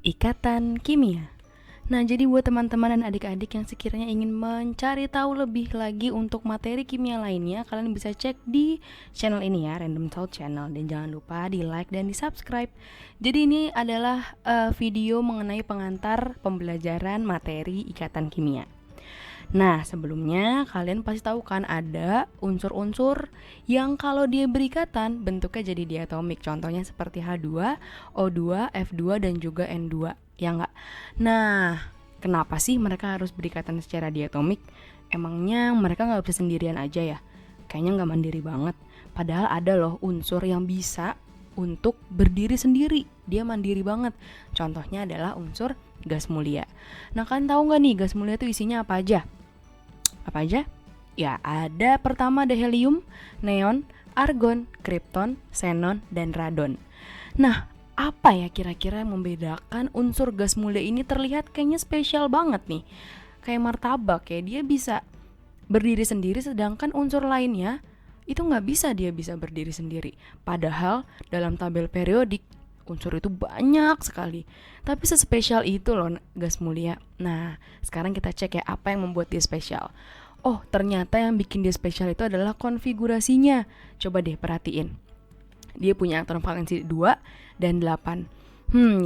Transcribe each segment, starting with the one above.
Ikatan kimia. Nah, jadi buat teman-teman dan adik-adik yang sekiranya ingin mencari tahu lebih lagi untuk materi kimia lainnya, kalian bisa cek di channel ini ya, Random Thought Channel. Dan jangan lupa di like dan di subscribe. Jadi ini adalah video mengenai pengantar pembelajaran materi ikatan kimia. Nah, sebelumnya kalian pasti tahu kan ada unsur-unsur yang kalau dia berikatan bentuknya jadi diatomik. Contohnya seperti H2, O2, F2, dan juga N2. Ya enggak? Nah, kenapa sih mereka harus berikatan secara diatomik? Emangnya mereka nggak bisa sendirian aja ya? Kayaknya nggak mandiri banget. Padahal ada loh unsur yang bisa untuk berdiri sendiri. Dia mandiri banget. Contohnya adalah unsur gas mulia. Nah, kalian tahu nggak nih gas mulia itu isinya apa aja? Apa aja? Ya, ada pertama ada helium, neon, argon, krypton, xenon, dan radon. Nah, apa ya kira-kira yang membedakan unsur gas mulia ini terlihat kayaknya spesial banget nih. Kayak martabak ya, dia bisa berdiri sendiri sedangkan unsur lainnya itu nggak bisa dia bisa berdiri sendiri. Padahal dalam tabel periodik unsur itu banyak sekali. Tapi sespesial itu loh gas mulia. Nah, sekarang kita cek ya apa yang membuat dia spesial. Oh, ternyata yang bikin dia spesial itu adalah konfigurasinya. Coba deh perhatiin. Dia punya elektron valensi 2 dan 8.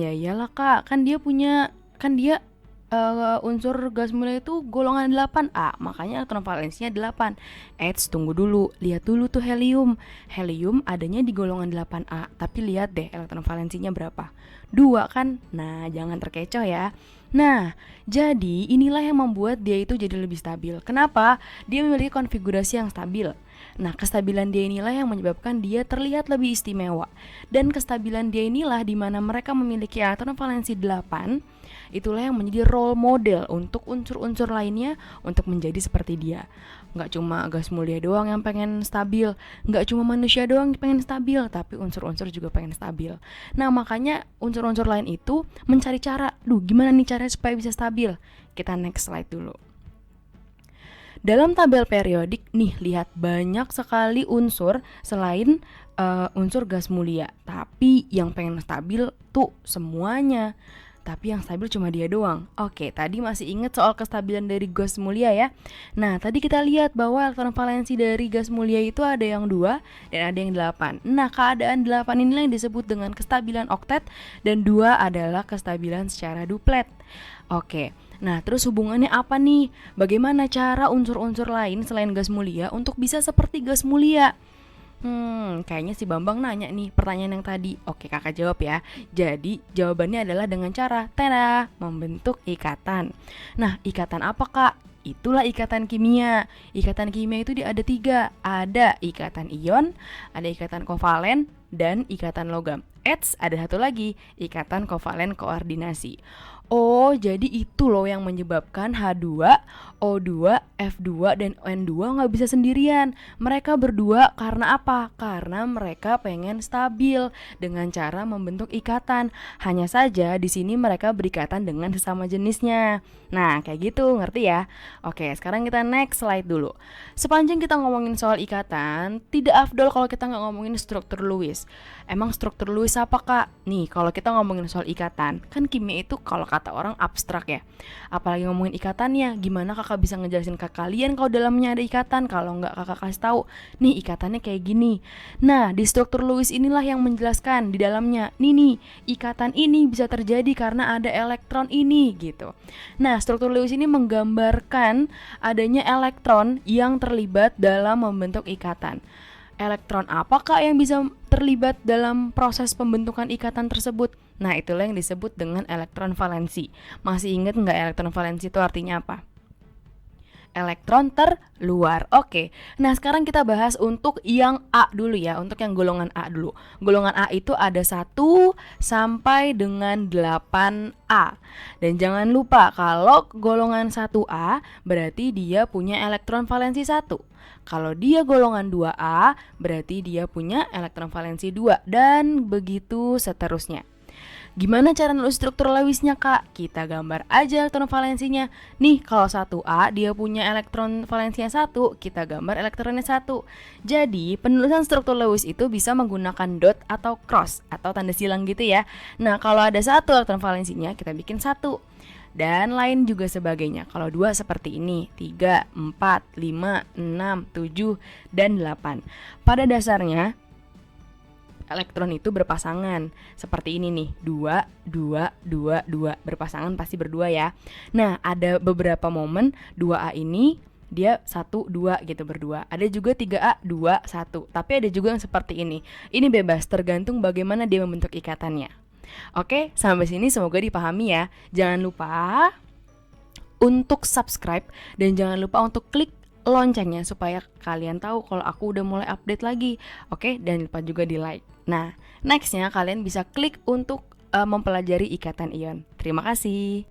Ya iyalah Kak, kan dia unsur gas mulia itu golongan 8A, makanya elektron valensinya 8. Tunggu dulu, lihat dulu tuh helium. Helium adanya di golongan 8A, tapi lihat deh elektron valensinya berapa? 2 kan? Nah, jangan terkecoh ya. Nah, jadi inilah yang membuat dia itu jadi lebih stabil. Kenapa? Dia memiliki konfigurasi yang stabil. Nah, kestabilan dia inilah yang menyebabkan dia terlihat lebih istimewa. Dan kestabilan dia inilah di mana mereka memiliki elektron valensi 8. Itulah yang menjadi role model untuk unsur-unsur lainnya untuk menjadi seperti dia. Nggak cuma gas mulia doang yang pengen stabil, nggak cuma manusia doang yang pengen stabil, tapi unsur-unsur juga pengen stabil. Nah, makanya unsur-unsur lain itu mencari cara, gimana nih caranya supaya bisa stabil? Kita next slide dulu. Dalam tabel periodik nih, lihat banyak sekali unsur selain unsur gas mulia. Tapi yang pengen stabil tuh semuanya. Tapi yang stabil cuma dia doang. Oke, tadi masih inget soal kestabilan dari gas mulia ya. Nah, tadi kita lihat bahwa elektron valensi dari gas mulia itu ada yang 2 dan ada yang 8. Nah, keadaan 8 inilah yang disebut dengan kestabilan oktet dan 2 adalah kestabilan secara duplet. Oke, nah terus hubungannya apa nih? Bagaimana cara unsur-unsur lain selain gas mulia untuk bisa seperti gas mulia? Kayaknya si Bambang nanya nih pertanyaan yang tadi. Oke, kakak jawab ya. Jadi jawabannya adalah dengan cara membentuk ikatan. Nah, ikatan apa kak? Itulah ikatan kimia. Ikatan kimia itu ada 3. Ada ikatan ion, ada ikatan kovalen, dan ikatan logam. Ada satu lagi, ikatan kovalen koordinasi. Oh, jadi itu loh yang menyebabkan H2, O2, F2, dan N2 gak bisa sendirian. Mereka berdua karena apa? Karena mereka pengen stabil dengan cara membentuk ikatan. Hanya saja di sini mereka berikatan dengan sesama jenisnya. Nah, kayak gitu, ngerti ya? Oke, sekarang kita next slide dulu. Sepanjang kita ngomongin soal ikatan, tidak afdol kalau kita gak ngomongin struktur Lewis. Emang struktur Lewis apa kak? Nih, kalau kita ngomongin soal ikatan, kan kimia itu kalau kata orang abstrak ya. Apalagi ngomongin ikatannya, gimana kakak bisa ngejelasin ke kalian kalau dalamnya ada ikatan? Kalau nggak kakak kasih tahu, nih ikatannya kayak gini. Nah, di struktur Lewis inilah yang menjelaskan di dalamnya, nih ikatan ini bisa terjadi karena ada elektron ini gitu. Nah, struktur Lewis ini menggambarkan adanya elektron yang terlibat dalam membentuk ikatan. Elektron apakah yang bisa terlibat dalam proses pembentukan ikatan tersebut? Nah, itulah yang disebut dengan elektron valensi. Masih ingat nggak elektron valensi itu artinya apa? Elektron terluar. Oke. Nah, sekarang kita bahas untuk yang A dulu ya, untuk yang golongan A dulu. Golongan A itu ada 1 sampai dengan 8A. Dan jangan lupa kalau golongan 1A berarti dia punya elektron valensi 1. Kalau dia golongan 2A berarti dia punya elektron valensi 2 dan begitu seterusnya. Gimana cara nulis struktur Lewisnya, Kak? Kita gambar aja elektron valensinya. Nih, kalau 1A dia punya elektron valensinya 1, kita gambar elektronnya 1. Jadi, penulisan struktur Lewis itu bisa menggunakan dot atau cross atau tanda silang gitu ya. Nah, kalau ada 1 elektron valensinya, kita bikin 1. Dan lain juga sebagainya. Kalau 2 seperti ini, 3, 4, 5, 6, 7, dan 8. Pada dasarnya, elektron itu berpasangan. Seperti ini nih, 2, 2, 2, 2. Berpasangan pasti berdua ya. Nah, ada beberapa momen 2A ini dia 1, 2 gitu berdua. Ada juga 3A, 2, 1. Tapi ada juga yang seperti ini. Ini bebas, tergantung bagaimana dia membentuk ikatannya. Oke, sampai sini semoga dipahami ya. Jangan lupa untuk subscribe dan jangan lupa untuk klik loncengnya supaya kalian tahu kalau aku udah mulai update lagi. Oke, dan lupa juga di like. Nah, nextnya kalian bisa klik untuk mempelajari ikatan ion. Terima kasih.